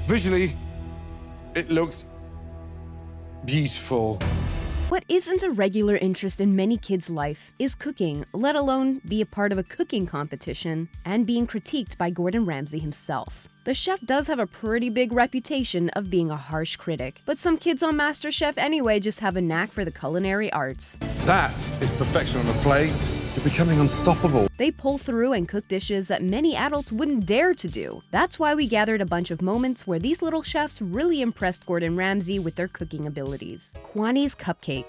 Visually, it looks beautiful. What isn't a regular interest in many kids' life is cooking, let alone be a part of a cooking competition and being critiqued by Gordon Ramsay himself. The chef does have a pretty big reputation of being a harsh critic, but some kids on MasterChef anyway just have a knack for the culinary arts. That is perfection on a plate. You're becoming unstoppable. They pull through and cook dishes that many adults wouldn't dare to do. That's why we gathered a bunch of moments where these little chefs really impressed Gordon Ramsay with their cooking abilities. Quani's Cupcake.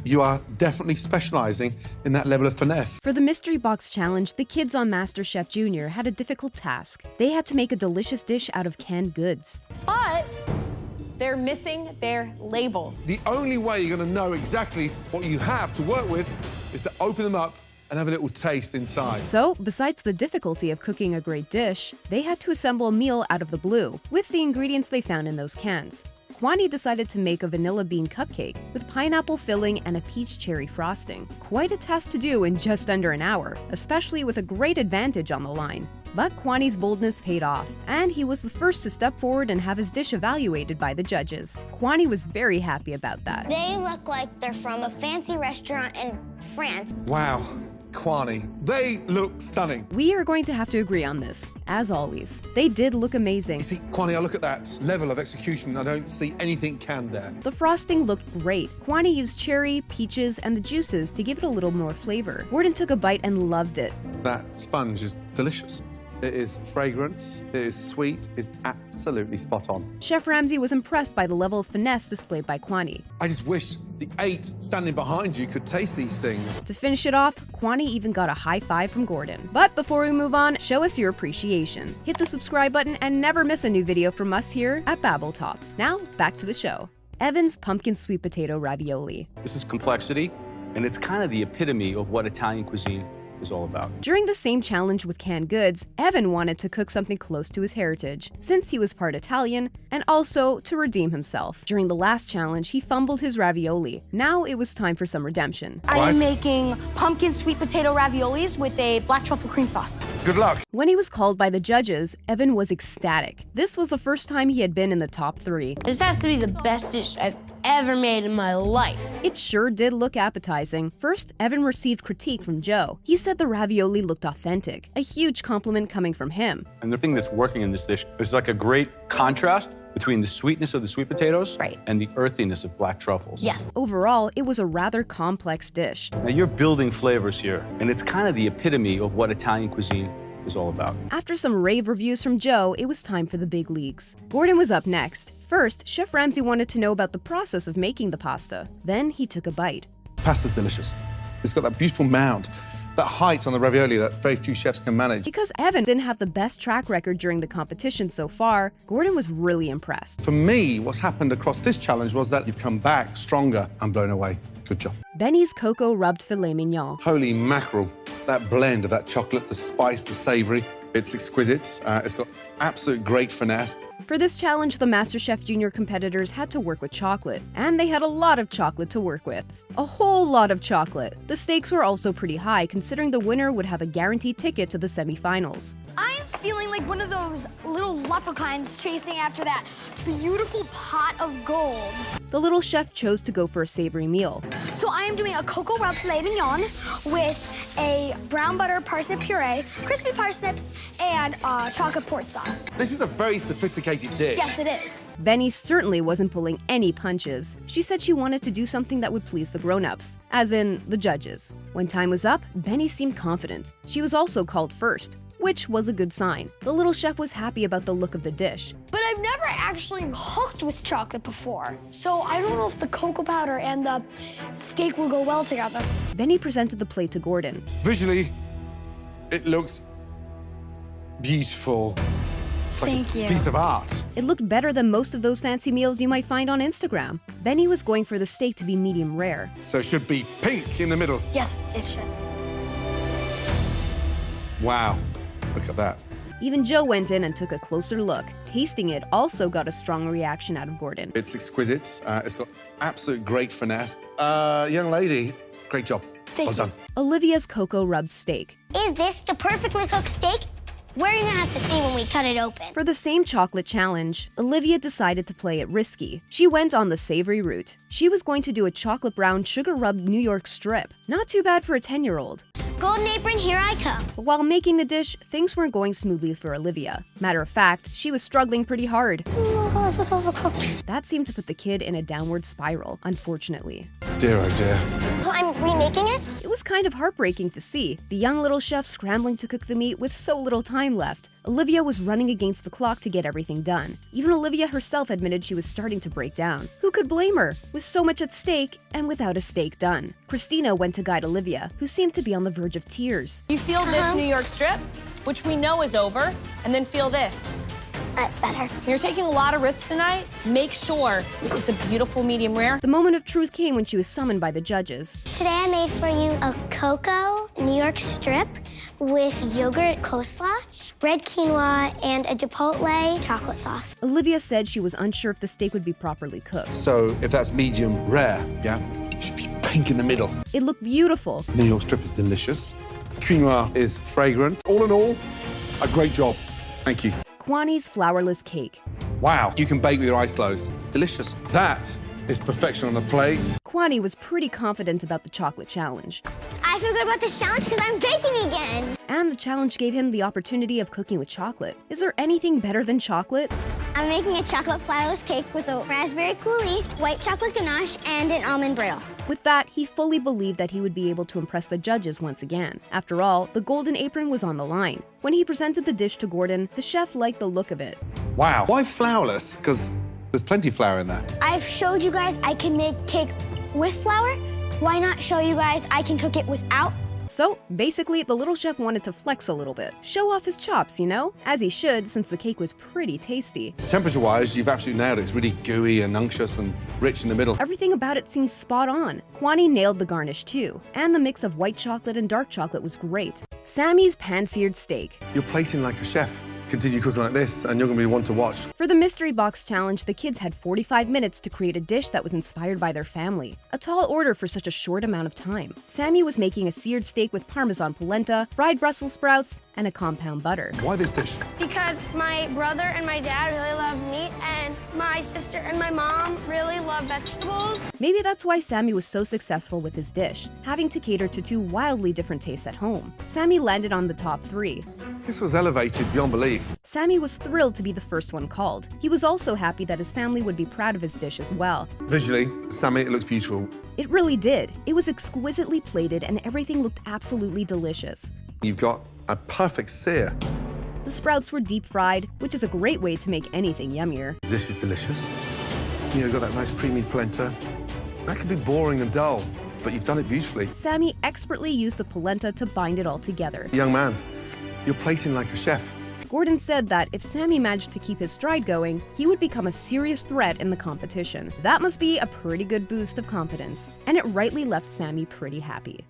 You are definitely specializing in that level of finesse. For the Mystery Box Challenge, the kids on MasterChef Junior had a difficult task. They had to make a delicious dish out of canned goods. But they're missing their labels. The only way you're going to know exactly what you have to work with is to open them up and have a little taste inside. So, besides the difficulty of cooking a great dish, they had to assemble a meal out of the blue with the ingredients they found in those cans. Quani decided to make a vanilla bean cupcake with pineapple filling and a peach cherry frosting. Quite a task to do in just under an hour, especially with a great advantage on the line. But Quani's boldness paid off, and he was the first to step forward and have his dish evaluated by the judges. Quani was very happy about that. They look like they're from a fancy restaurant in France. Wow, Quani, they look stunning. We are going to have to agree on this, as always. They did look amazing. You see, Quani, I look at that level of execution, I don't see anything canned there. The frosting looked great. Quani used cherry, peaches, and the juices to give it a little more flavor. Gordon took a bite and loved it. That sponge is delicious. It is fragrant, it is sweet, it's absolutely spot on. Chef Ramsay was impressed by the level of finesse displayed by Quani. I just wish the 8 standing behind you could taste these things. To finish it off, Quani even got a high five from Gordon. But before we move on, show us your appreciation. Hit the subscribe button and never miss a new video from us here at Babbletop. Now, back to the show. Evan's pumpkin sweet potato ravioli. This is complexity, and it's kind of the epitome of what Italian cuisine is all about. During the same challenge with canned goods, Evan wanted to cook something close to his heritage, since he was part Italian, and also to redeem himself. During the last challenge, he fumbled his ravioli. Now it was time for some redemption. I am making pumpkin sweet potato raviolis with a black truffle cream sauce. Good luck. When he was called by the judges, Evan was ecstatic. This was the first time he had been in the top 3. This has to be the best dish I've ever made in my life. It sure did look appetizing. First, Evan received critique from Joe. He said the ravioli looked authentic, a huge compliment coming from him. And the thing that's working in this dish is like a great contrast between the sweetness of the sweet potatoes and the earthiness of black truffles. Yes. Overall, it was a rather complex dish. Now you're building flavors here, and it's kind of the epitome of what Italian cuisine is all about. After some rave reviews from Joe, it was time for the big leagues. Gordon was up next. First, Chef Ramsay wanted to know about the process of making the pasta. Then he took a bite. Pasta's delicious. It's got that beautiful mound, that height on the ravioli that very few chefs can manage. Because Evan didn't have the best track record during the competition so far, Gordon was really impressed. For me, what's happened across this challenge was that you've come back stronger. I'm blown away. Good job. Beni's cocoa rubbed filet mignon. Holy mackerel. That blend of that chocolate, the spice, the savory, it's exquisite. It's got absolute great finesse. For this challenge, the MasterChef Junior competitors had to work with chocolate, and they had a lot of chocolate to work with. A whole lot of chocolate. The stakes were also pretty high, considering the winner would have a guaranteed ticket to the semifinals. I'm feeling like one of those little leprechauns chasing after that beautiful pot of gold. The little chef chose to go for a savory meal. So I am doing a cocoa rub filet mignon with a brown butter parsnip puree, crispy parsnips, and chocolate port sauce. This is a very sophisticated dish. Yes, it is. Beni certainly wasn't pulling any punches. She said she wanted to do something that would please the grown-ups, as in the judges. When time was up, Beni seemed confident. She was also called first, which was a good sign. The little chef was happy about the look of the dish. But I've never actually cooked with chocolate before, so I don't know if the cocoa powder and the steak will go well together. Beni presented the plate to Gordon. Visually, it looks beautiful. It's like Thank you. a piece of art. It looked better than most of those fancy meals you might find on Instagram. Beni was going for the steak to be medium rare. So it should be pink in the middle. Yes, it should. Wow, look at that. Even Joe went in and took a closer look. Tasting it also got a strong reaction out of Gordon. It's exquisite. It's got absolute great finesse. Young lady, great job. Thank well you. done. Olivia's cocoa rubbed steak. Is this the perfectly cooked steak? We're gonna have to see when we cut it open. For the same chocolate challenge, Olivia decided to play it risky. She went on the savory route. She was going to do a chocolate brown sugar-rubbed New York strip. Not too bad for a 10-year-old. Golden apron, here I come. But while making the dish, things weren't going smoothly for Olivia. Matter of fact, she was struggling pretty hard. That seemed to put the kid in a downward spiral, unfortunately. Dear, oh dear. So I'm remaking it? It was kind of heartbreaking to see. The young little chef scrambling to cook the meat with so little time left. Olivia was running against the clock to get everything done. Even Olivia herself admitted she was starting to break down. Who could blame her? With so much at stake and without a steak done. Christina went to guide Olivia, who seemed to be on the verge of tears. You feel this New York strip, which we know is over, and then feel this. That's better. You're taking a lot of risks tonight. Make sure it's a beautiful medium rare. The moment of truth came when she was summoned by the judges. Today I made for you a cocoa New York strip with yogurt coleslaw, red quinoa, and a chipotle chocolate sauce. Olivia said she was unsure if the steak would be properly cooked. So if that's medium rare, yeah, it should be pink in the middle. It looked beautiful. New York strip is delicious. Quinoa is fragrant. All in all, a great job. Thank you. Quani's flourless cake. Wow, you can bake with your eyes closed. Delicious. That is perfection on a plate. Quani was pretty confident about the chocolate challenge. I feel good about this challenge because I'm baking again. And the challenge gave him the opportunity of cooking with chocolate. Is there anything better than chocolate? I'm making a chocolate flourless cake with a raspberry coulis, white chocolate ganache, and an almond brittle. With that, he fully believed that he would be able to impress the judges once again. After all, the golden apron was on the line. When he presented the dish to Gordon, the chef liked the look of it. Wow. Why flourless? Because there's plenty of flour in there. I've showed you guys I can make cake with flour. Why not show you guys I can cook it without? So, basically, the little chef wanted to flex a little bit. Show off his chops, you know? As he should, since the cake was pretty tasty. Temperature-wise, you've absolutely nailed it. It's really gooey and unctuous and rich in the middle. Everything about it seemed spot on. Quani nailed the garnish too, and the mix of white chocolate and dark chocolate was great. Sammy's pan-seared steak. You're plating like a chef. Continue cooking like this, and you're going to be one to watch. For the mystery box challenge, the kids had 45 minutes to create a dish that was inspired by their family. A tall order for such a short amount of time. Sammy was making a seared steak with Parmesan polenta, fried Brussels sprouts, and a compound butter. Why this dish? Because my brother and my dad really love meat, and my sister and my mom really love vegetables. Maybe that's why Sammy was so successful with his dish, having to cater to two wildly different tastes at home. Sammy landed on the top 3. This was elevated beyond belief. Sammy was thrilled to be the first one called. He was also happy that his family would be proud of his dish as well. Visually, Sammy, it looks beautiful. It really did. It was exquisitely plated and everything looked absolutely delicious. You've got a perfect sear. The sprouts were deep fried, which is a great way to make anything yummier. The dish is delicious. You've got that nice creamy polenta. That could be boring and dull, but you've done it beautifully. Sammy expertly used the polenta to bind it all together. Young man, you're plating like a chef. Gordon said that if Sammy managed to keep his stride going, he would become a serious threat in the competition. That must be a pretty good boost of confidence, and it rightly left Sammy pretty happy.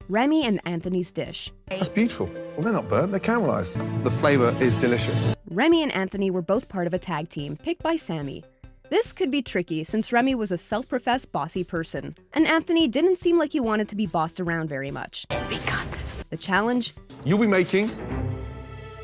Remy and Anthony's dish. That's beautiful. Well, they're not burnt, they're caramelized. The flavor is delicious. Remy and Anthony were both part of a tag team picked by Sammy. This could be tricky since Remy was a self-professed bossy person, and Anthony didn't seem like he wanted to be bossed around very much. We got this. The challenge? You'll be making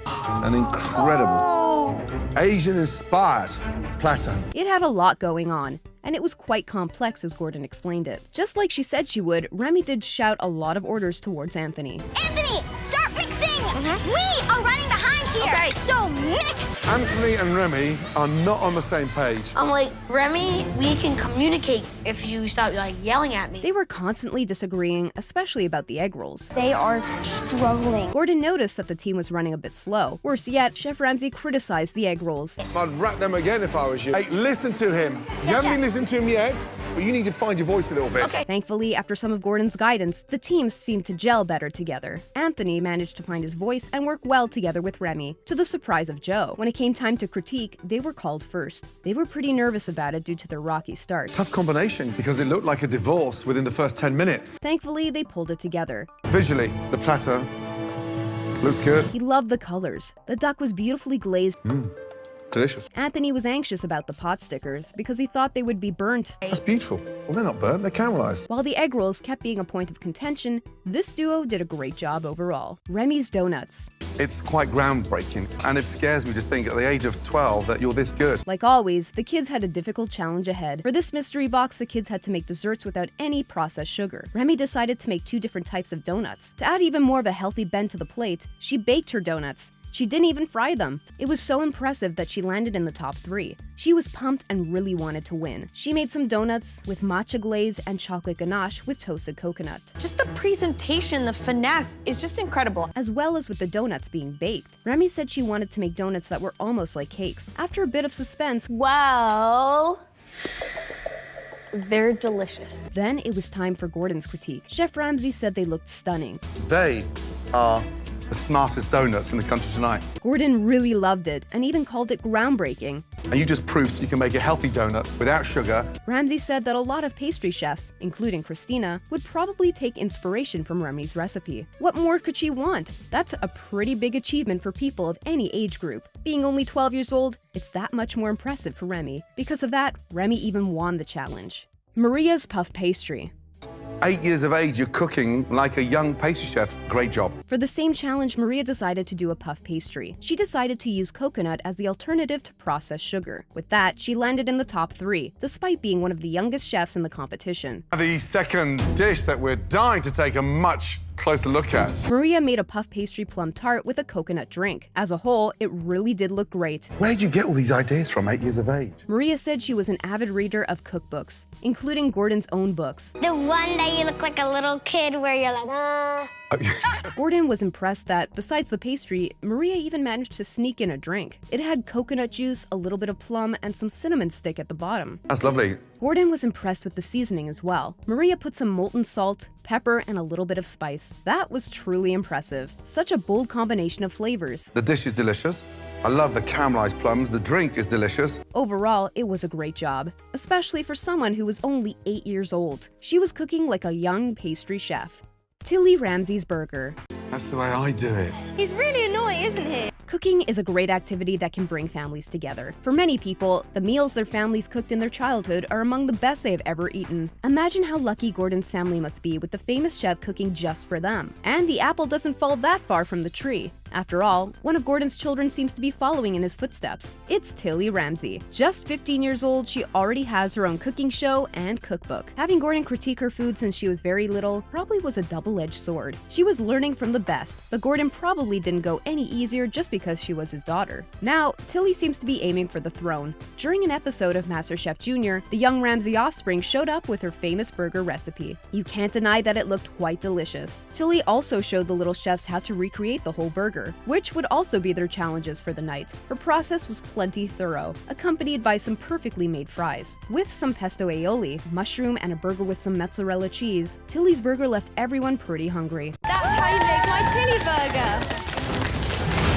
an incredible Asian-inspired platter. It had a lot going on, and it was quite complex as Gordon explained it. Just like she said she would, Remy did shout a lot of orders towards Anthony. Anthony, start mixing! We are running behind here, okay. So mix! Anthony and Remy are not on the same page. I'm like, Remy, we can communicate if you stop yelling at me. They were constantly disagreeing, especially about the egg rolls. They are struggling. Gordon noticed that the team was running a bit slow. Worse yet, Chef Ramsay criticized the egg rolls. I'd wrap them again if I was you. Hey, listen to him. You haven't been listening to him yet, but you need to find your voice a little bit. Okay. Thankfully, after some of Gordon's guidance, the teams seemed to gel better together. Anthony managed to find his voice and work well together with Remy, to the surprise of Joe. When it came time to critique, they were called first. They were pretty nervous about it due to their rocky start. Tough combination, because it looked like a divorce within the first 10 minutes. Thankfully, they pulled it together. Visually, the platter looks good. He loved the colors. The duck was beautifully glazed. Delicious. Anthony was anxious about the pot stickers because he thought they would be burnt. That's beautiful. Well, they're not burnt, they're caramelized. While the egg rolls kept being a point of contention, this duo did a great job overall. Remy's donuts. It's quite groundbreaking, and it scares me to think at the age of 12 that you're this good. Like always, the kids had a difficult challenge ahead. For this mystery box, the kids had to make desserts without any processed sugar. Remy decided to make 2 different types of donuts. To add even more of a healthy bend to the plate, she baked her donuts. She didn't even fry them. It was so impressive that she landed in the top 3. She was pumped and really wanted to win. She made some donuts with matcha glaze and chocolate ganache with toasted coconut. Just the presentation, the finesse is just incredible. As well as with the donuts being baked. Remy said she wanted to make donuts that were almost like cakes. After a bit of suspense, Well, they're delicious. then it was time for Gordon's critique. Chef Ramsay said they looked stunning. They are the smartest donuts in the country tonight. Gordon really loved it and even called it groundbreaking. And you just proved you can make a healthy donut without sugar. Ramsay said that a lot of pastry chefs, including Christina, would probably take inspiration from Remy's recipe. What more could she want? That's a pretty big achievement for people of any age group. Being only 12 years old, it's that much more impressive for Remy. Because of that, Remy even won the challenge. Maria's puff pastry. 8 years of age, you're cooking like a young pastry chef. Great job. For the same challenge, Maria decided to do a puff pastry. She decided to use coconut as the alternative to processed sugar. With that, she landed in the top 3, despite being one of the youngest chefs in the competition. The second dish that we're dying to take a much closer look at. Maria made a puff pastry plum tart with a coconut drink. As a whole, it really did look great. Where did you get all these ideas from, 8 years of age? Maria said she was an avid reader of cookbooks, including Gordon's own books. The one that you look like a little kid where you're like, Gordon was impressed that, besides the pastry, Maria even managed to sneak in a drink. It had coconut juice, a little bit of plum, and some cinnamon stick at the bottom. That's lovely. Gordon was impressed with the seasoning as well. Maria put some molten salt, pepper, and a little bit of spice. That was truly impressive. Such a bold combination of flavors. The dish is delicious. I love the caramelized plums. The drink is delicious. Overall, it was a great job, especially for someone who was only 8 years old. She was cooking like a young pastry chef. Tilly Ramsay's burger. That's the way I do it. He's really annoying, isn't he? Cooking is a great activity that can bring families together. For many people, the meals their families cooked in their childhood are among the best they have ever eaten. Imagine how lucky Gordon's family must be with the famous chef cooking just for them. And the apple doesn't fall that far from the tree. After all, one of Gordon's children seems to be following in his footsteps. It's Tilly Ramsay. Just 15 years old, she already has her own cooking show and cookbook. Having Gordon critique her food since she was very little probably was a double-edged sword. She was learning from the best, but Gordon probably didn't go any easier just because she was his daughter. Now, Tilly seems to be aiming for the throne. During an episode of MasterChef Junior, the young Ramsay offspring showed up with her famous burger recipe. You can't deny that it looked quite delicious. Tilly also showed the little chefs how to recreate the whole burger, which would also be their challenges for the night. Her process was plenty thorough, accompanied by some perfectly made fries. With some pesto aioli, mushroom, and a burger with some mozzarella cheese, Tilly's burger left everyone pretty hungry. That's how you make my Tilly burger.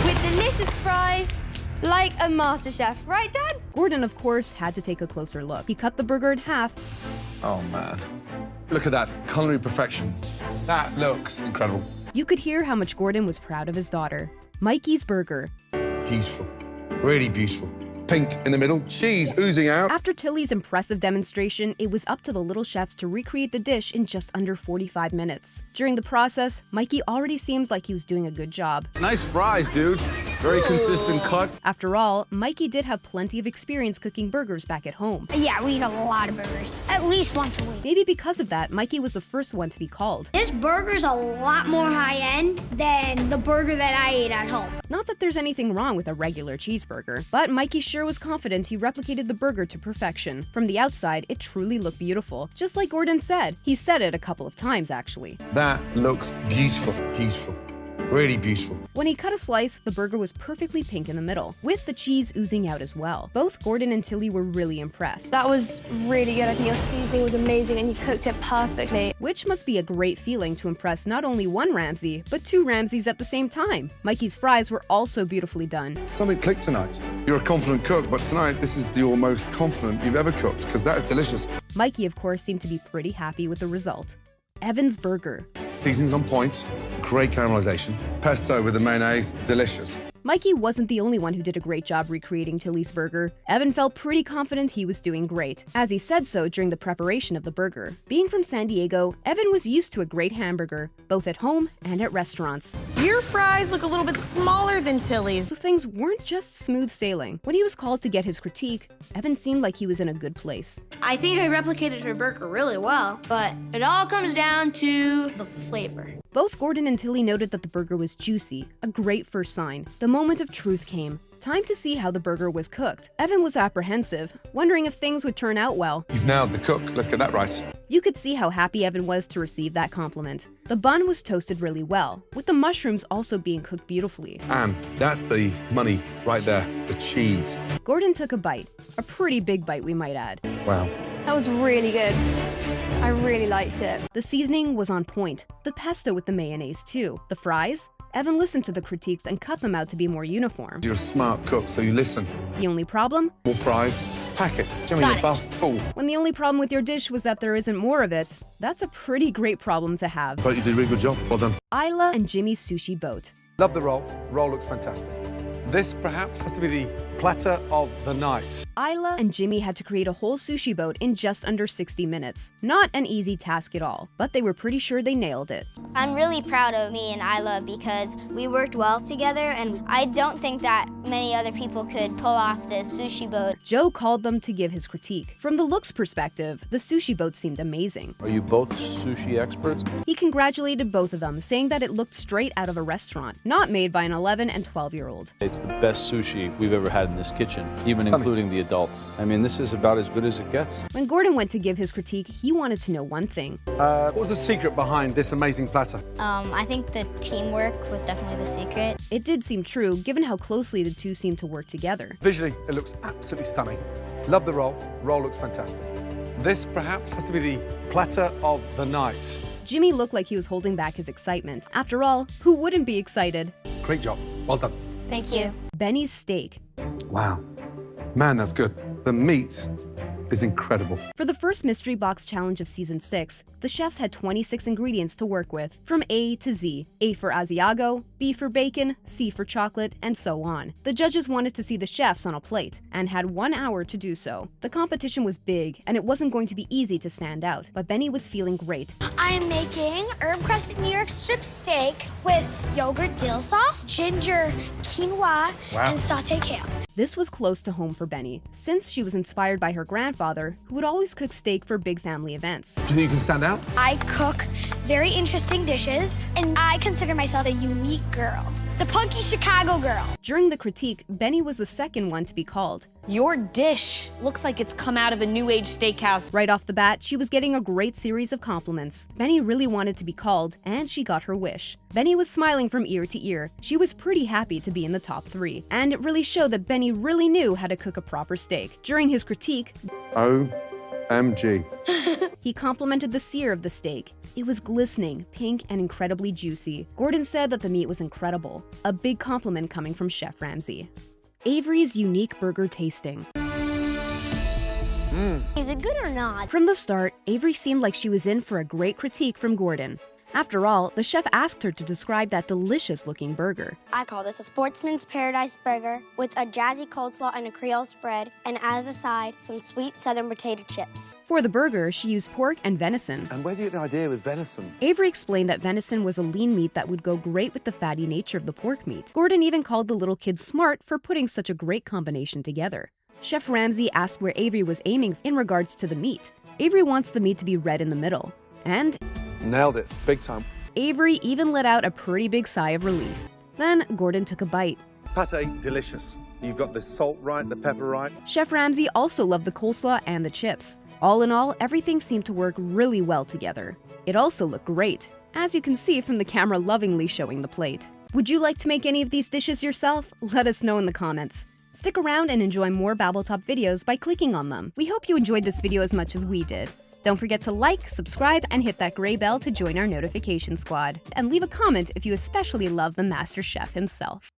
With delicious fries, like a MasterChef. Right, Dad? Gordon, of course, had to take a closer look. He cut the burger in half. Oh, man. Look at that, culinary perfection. That looks incredible. You could hear how much Gordon was proud of his daughter. Mikey's burger. Beautiful, really beautiful. Pink in the middle, cheese oozing out. After Tilly's impressive demonstration, it was up to the little chefs to recreate the dish in just under 45 minutes. During the process, Mikey already seemed like he was doing a good job. Nice fries, dude. Very consistent cut. After all, Mikey did have plenty of experience cooking burgers back at home. Yeah, we eat a lot of burgers, at least once a week. Maybe because of that, Mikey was the first one to be called. This burger's a lot more high-end than the burger that I ate at home. Not that there's anything wrong with a regular cheeseburger, but Mikey sure was confident he replicated the burger to perfection. From the outside, it truly looked beautiful, just like Gordon said. He said it a couple of times, actually. That looks beautiful, beautiful. Really beautiful. When he cut a slice, the burger was perfectly pink in the middle, with the cheese oozing out as well. Both Gordon and Tilly were really impressed. That was really good. I think your seasoning was amazing and you cooked it perfectly. Which must be a great feeling to impress not only one Ramsay, but two Ramsays at the same time. Mikey's fries were also beautifully done. Something clicked tonight. You're a confident cook, but tonight this is your most confident you've ever cooked, because that is delicious. Mikey, of course, seemed to be pretty happy with the result. Evan's burger. Seasonings on point, great caramelization. Pesto with the mayonnaise, delicious. Mikey wasn't the only one who did a great job recreating Tilly's burger. Evan felt pretty confident he was doing great, as he said so during the preparation of the burger. Being from San Diego, Evan was used to a great hamburger, both at home and at restaurants. Your fries look a little bit smaller than Tilly's. So things weren't just smooth sailing. When he was called to get his critique, Evan seemed like he was in a good place. I think I replicated her burger really well, but it all comes down to the flavor. Both Gordon and Tilly noted that the burger was juicy, a great first sign. The moment of truth came. Time to see how the burger was cooked. Evan was apprehensive, wondering if things would turn out well. You've nailed the cook. Let's get that right. You could see how happy Evan was to receive that compliment. The bun was toasted really well, with the mushrooms also being cooked beautifully. And that's the money right there, the cheese. Gordon took a bite, a pretty big bite we might add. Wow. That was really good. I really liked it. The seasoning was on point, the pesto with the mayonnaise too. The fries? Evan listened to the critiques and cut them out to be more uniform. You're a smart cook, so you listen. The only problem? More fries, pack it. Jimmy, your basket full. When the only problem with your dish was that there isn't more of it, that's a pretty great problem to have. But you did a really good job. Well done. Ayla and Jimmy's sushi boat. Love the roll. Roll looks fantastic. This perhaps has to be the platter of the night. Ayla and Jimmy had to create a whole sushi boat in just under 60 minutes. Not an easy task at all, but they were pretty sure they nailed it. I'm really proud of me and Ayla because we worked well together, and I don't think that many other people could pull off this sushi boat. Joe called them to give his critique. From the looks perspective, the sushi boat seemed amazing. Are you both sushi experts? He congratulated both of them, saying that it looked straight out of a restaurant, not made by an 11 and 12-year-old. It's the best sushi we've ever had in this kitchen, even including the adults. I mean, this is about as good as it gets. When Gordon went to give his critique, he wanted to know one thing. What was the secret behind this amazing platter? I think the teamwork was definitely the secret. It did seem true, given how closely the two seemed to work together. Visually, it looks absolutely stunning. Love the roll. Roll looks fantastic. This perhaps has to be the platter of the night. Jimmy looked like he was holding back his excitement. After all, who wouldn't be excited? Great job. Well done. Thank you. Beni's steak. Wow. Man, that's good. The meat is incredible. For the first mystery box challenge of season 6, the chefs had 26 ingredients to work with, from A to Z. A for Asiago, B for bacon, C for chocolate, and so on. The judges wanted to see the chefs on a plate, and had 1 hour to do so. The competition was big, and it wasn't going to be easy to stand out, but Beni was feeling great. I am making herb-crusted New York strip steak with yogurt dill sauce, ginger, quinoa, and sauteed kale. This was close to home for Beni, since she was inspired by her grandfather, who would always cook steak for big family events. Do you think you can stand out? I cook very interesting dishes, and I consider myself a unique girl. The punky Chicago girl. During the critique, Beni was the second one to be called. Your dish looks like it's come out of a new age steakhouse. Right off the bat, she was getting a great series of compliments. Beni really wanted to be called, and she got her wish. Beni was smiling from ear to ear. She was pretty happy to be in the top 3, and it really showed that Beni really knew how to cook a proper steak. During his critique, OMG. he complimented the sear of the steak. It was glistening, pink, and incredibly juicy. Gordon said that the meat was incredible. A big compliment coming from Chef Ramsay. Avery's unique burger tasting. Is it good or not? From the start, Avery seemed like she was in for a great critique from Gordon. After all, the chef asked her to describe that delicious-looking burger. I call this a Sportsman's Paradise burger with a jazzy coleslaw and a Creole spread, and as a side, some sweet southern potato chips. For the burger, she used pork and venison. And where do you get the idea with venison? Avery explained that venison was a lean meat that would go great with the fatty nature of the pork meat. Gordon even called the little kid smart for putting such a great combination together. Chef Ramsay asked where Avery was aiming in regards to the meat. Avery wants the meat to be red in the middle. And Nailed it. Big time. Avery even let out a pretty big sigh of relief. Then Gordon took a bite. Pate, delicious. You've got the salt right, the pepper right. Chef Ramsay also loved the coleslaw and the chips. All in all, everything seemed to work really well together. It also looked great, as you can see from the camera lovingly showing the plate. Would you like to make any of these dishes yourself? Let us know in the comments. Stick around and enjoy more Babbletop videos by clicking on them. We hope you enjoyed this video as much as we did. Don't forget to like, subscribe, and hit that gray bell to join our notification squad. And leave a comment if you especially love the Master Chef himself.